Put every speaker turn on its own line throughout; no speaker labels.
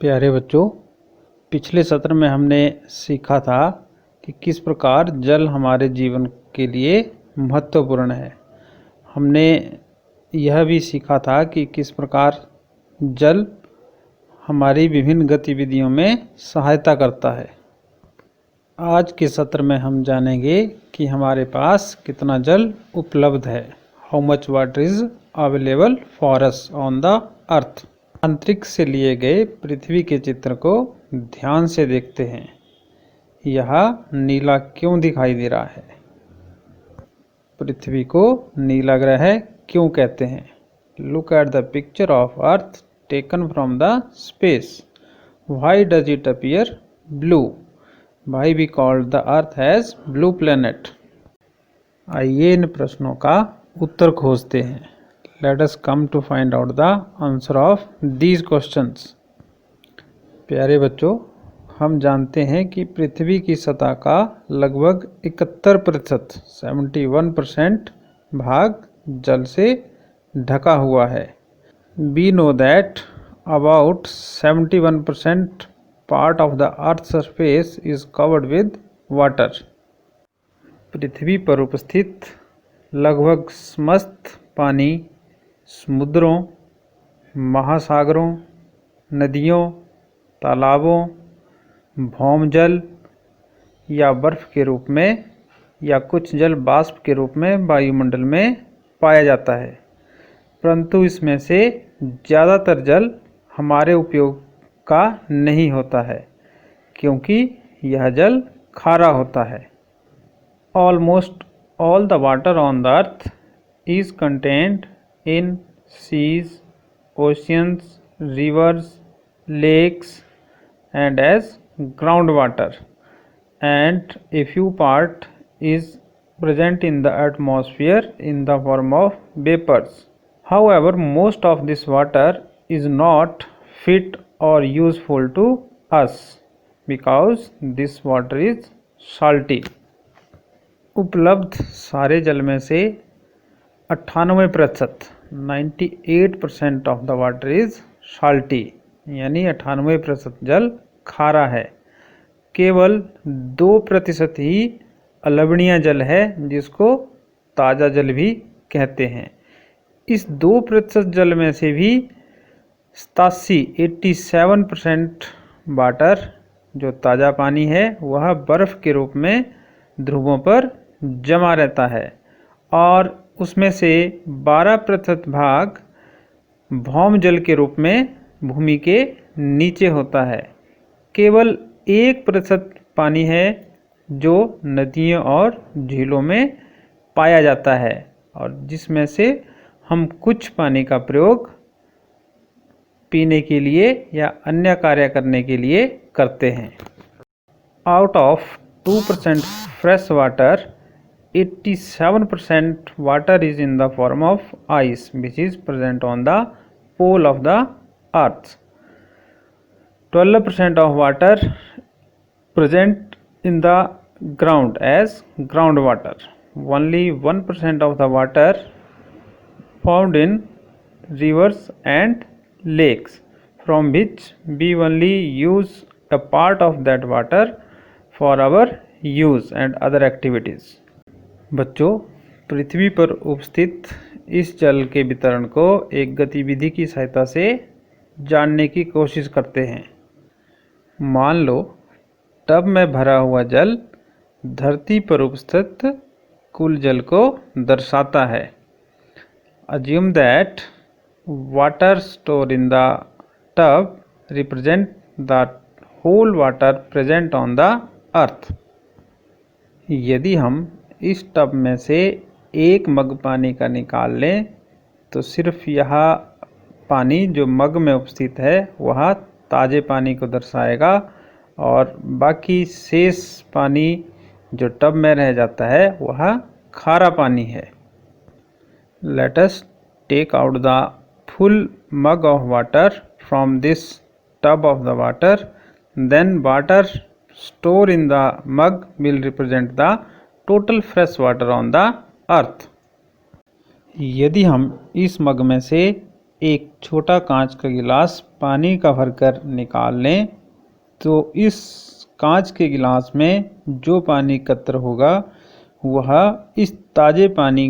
प्यारे बच्चों, पिछले सत्र में हमने सीखा था कि किस प्रकार जल हमारे जीवन के लिए महत्वपूर्ण है। हमने यह भी सीखा था कि किस प्रकार जल हमारी विभिन्न गतिविधियों में सहायता करता है। आज के सत्र में हम जानेंगे कि हमारे पास कितना जल उपलब्ध है। How much water is available for us on the earth. अंतरिक्ष से लिए गए पृथ्वी के चित्र को ध्यान से देखते हैं। यह नीला क्यों दिखाई दे रहा है? पृथ्वी को नीला ग्रह क्यों कहते हैं? Look at the picture of earth taken from the space. Why does it appear blue? Why we called the earth as blue planet? आइए इन प्रश्नों का उत्तर खोजते हैं। Let us come to find out the answer of these questions. प्यारे बच्चों, हम जानते हैं कि पृथ्वी की सतह का लगभग 71% 71% भाग जल से ढका हुआ है। We know that about 71% part of the Earth's surface is covered with water. पृथ्वी पर उपस्थित लगभग समस्त पानी समुद्रों, महासागरों, नदियों, तालाबों, भौमजल या बर्फ के रूप में या कुछ जल वाष्प के रूप में वायुमंडल में पाया जाता है। परंतु इसमें से ज़्यादातर जल हमारे उपयोग का नहीं होता है, क्योंकि यह जल खारा होता है। Almost all the water on the earth is contained in seas, oceans, rivers, lakes and as groundwater, and a few part is present in the atmosphere in the form of vapors. However, most of this water is not fit or useful to us because this water is salty. उपलब्ध सारे जल में से 98% 98% of the water is salty, यानी 98% जल खारा है। केवल 2% ही अलवणीय जल है, जिसको ताज़ा जल भी कहते हैं। इस 2% जल में से भी 87% वाटर जो ताज़ा पानी है वह बर्फ़ के रूप में ध्रुवों पर जमा रहता है, और उसमें से 12% भाग भौम जल के रूप में भूमि के नीचे होता है। केवल 1% पानी है जो नदियों और झीलों में पाया जाता है, और जिसमें से हम कुछ पानी का प्रयोग पीने के लिए या अन्य कार्य करने के लिए करते हैं। Out of 2% fresh water, 87% water is in the form of ice, which is present on the pole of the earth. 12% of water present in the ground as groundwater. Only 1% of the water found in rivers and lakes, from which we only use a part of that water for our use and other activities. बच्चों, पृथ्वी पर उपस्थित इस जल के वितरण को एक गतिविधि की सहायता से जानने की कोशिश करते हैं। मान लो टब में भरा हुआ जल धरती पर उपस्थित कुल जल को दर्शाता है। Assume that water stored in the tub represent the whole water present on the earth. यदि हम इस टब में से एक मग पानी का निकाल लें तो सिर्फ यह पानी जो मग में उपस्थित है वह ताज़े पानी को दर्शाएगा, और बाकी शेष पानी जो टब में रह जाता है वह खारा पानी है। Let us take out the full mug of water from this tub of the water. Then water stored in the mug will represent the total fresh water on the earth. यदि हम इस मग में से एक छोटा कांच का गिलास पानी का भरकर निकाल लें तो इस कांच के गिलास में जो पानी एकत्र होगा वह इस ताज़े पानी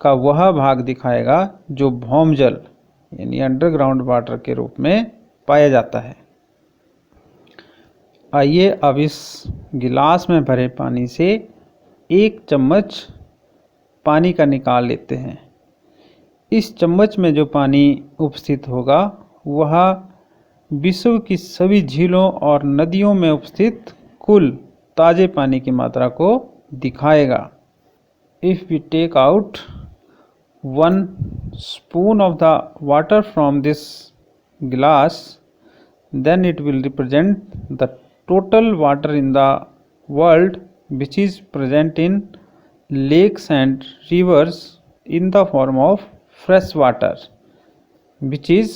का वह भाग दिखाएगा जो भौमजल यानी अंडरग्राउंड वाटर के रूप में पाया जाता है। आइए अब इस गिलास में भरे पानी से 1 चम्मच पानी का निकाल लेते हैं। इस चम्मच में जो पानी उपस्थित होगा वह विश्व की सभी झीलों और नदियों में उपस्थित कुल ताज़े पानी की मात्रा को दिखाएगा। If we take out 1 spoon of the water from this glass, then it will represent the total water in the world which is present in lakes and rivers in the form of fresh water, which is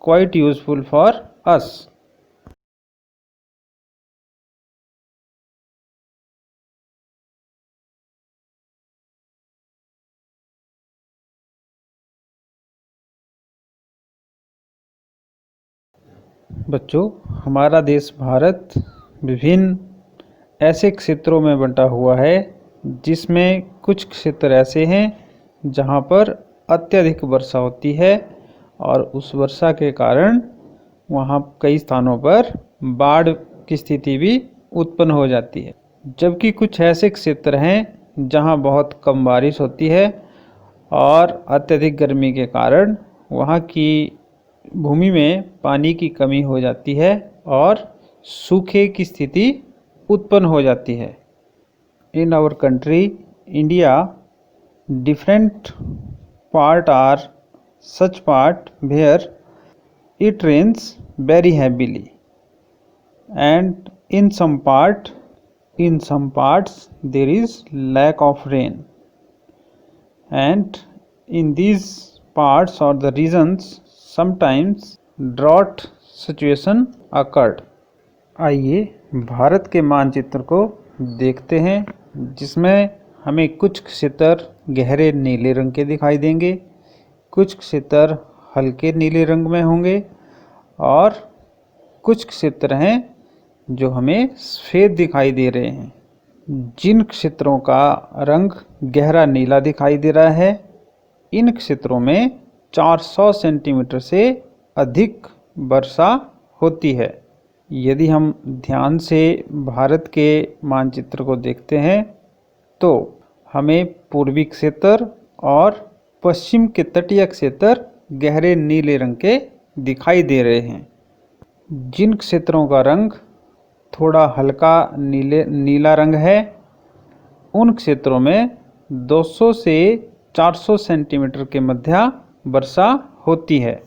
quite useful for us. बच्चों, हमारा देश भारत विभिन्न ऐसे क्षेत्रों में बंटा हुआ है जिसमें कुछ क्षेत्र ऐसे हैं जहां पर अत्यधिक वर्षा होती है और उस वर्षा के कारण वहां कई स्थानों पर बाढ़ की स्थिति भी उत्पन्न हो जाती है, जबकि कुछ ऐसे क्षेत्र हैं जहां बहुत कम बारिश होती है और अत्यधिक गर्मी के कारण वहां की भूमि में पानी की कमी हो जाती है और सूखे की स्थिति उत्पन्न हो जाती है। In our country India, different part are such part where it rains very heavily, and in some parts there is lack of rain, and in these parts or the regions sometimes drought situation occurred. आइए भारत के मानचित्र को देखते हैं जिसमें हमें कुछ क्षेत्र गहरे नीले रंग के दिखाई देंगे, कुछ क्षेत्र हल्के नीले रंग में होंगे और कुछ क्षेत्र हैं जो हमें सफ़ेद दिखाई दे रहे हैं। जिन क्षेत्रों का रंग गहरा नीला दिखाई दे रहा है, इन क्षेत्रों में 400 सेंटीमीटर से अधिक वर्षा होती है। यदि हम ध्यान से भारत के मानचित्र को देखते हैं तो हमें पूर्वी क्षेत्र और पश्चिम के तटीय क्षेत्र गहरे नीले रंग के दिखाई दे रहे हैं। जिन क्षेत्रों का रंग थोड़ा हल्का नीला रंग है, उन क्षेत्रों में 200 से 400 सेंटीमीटर के मध्य वर्षा होती है,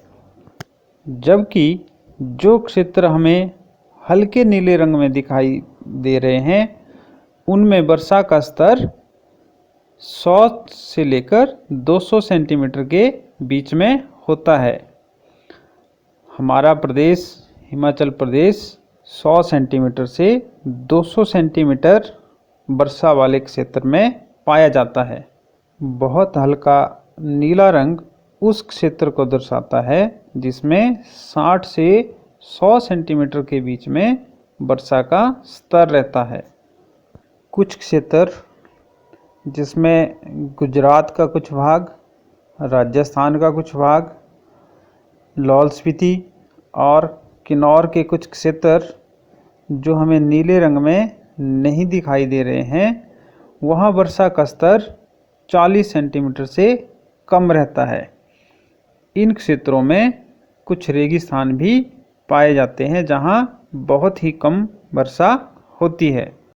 जबकि जो क्षेत्र हमें हल्के नीले रंग में दिखाई दे रहे हैं उनमें वर्षा का स्तर 100 से लेकर 200 सेंटीमीटर के बीच में होता है। हमारा प्रदेश हिमाचल प्रदेश 100 सेंटीमीटर से 200 सेंटीमीटर वर्षा वाले क्षेत्र में पाया जाता है। बहुत हल्का नीला रंग उस क्षेत्र को दर्शाता है जिसमें 60 से 100 सेंटीमीटर के बीच में वर्षा का स्तर रहता है। कुछ क्षेत्र जिसमें गुजरात का कुछ भाग, राजस्थान का कुछ भाग, लाहौल स्पीति और किन्नौर के कुछ क्षेत्र जो हमें नीले रंग में नहीं दिखाई दे रहे हैं, वहाँ वर्षा का स्तर 40 सेंटीमीटर से कम रहता है। इन क्षेत्रों में कुछ रेगिस्तान भी पाए जाते हैं जहाँ बहुत ही कम वर्षा होती है।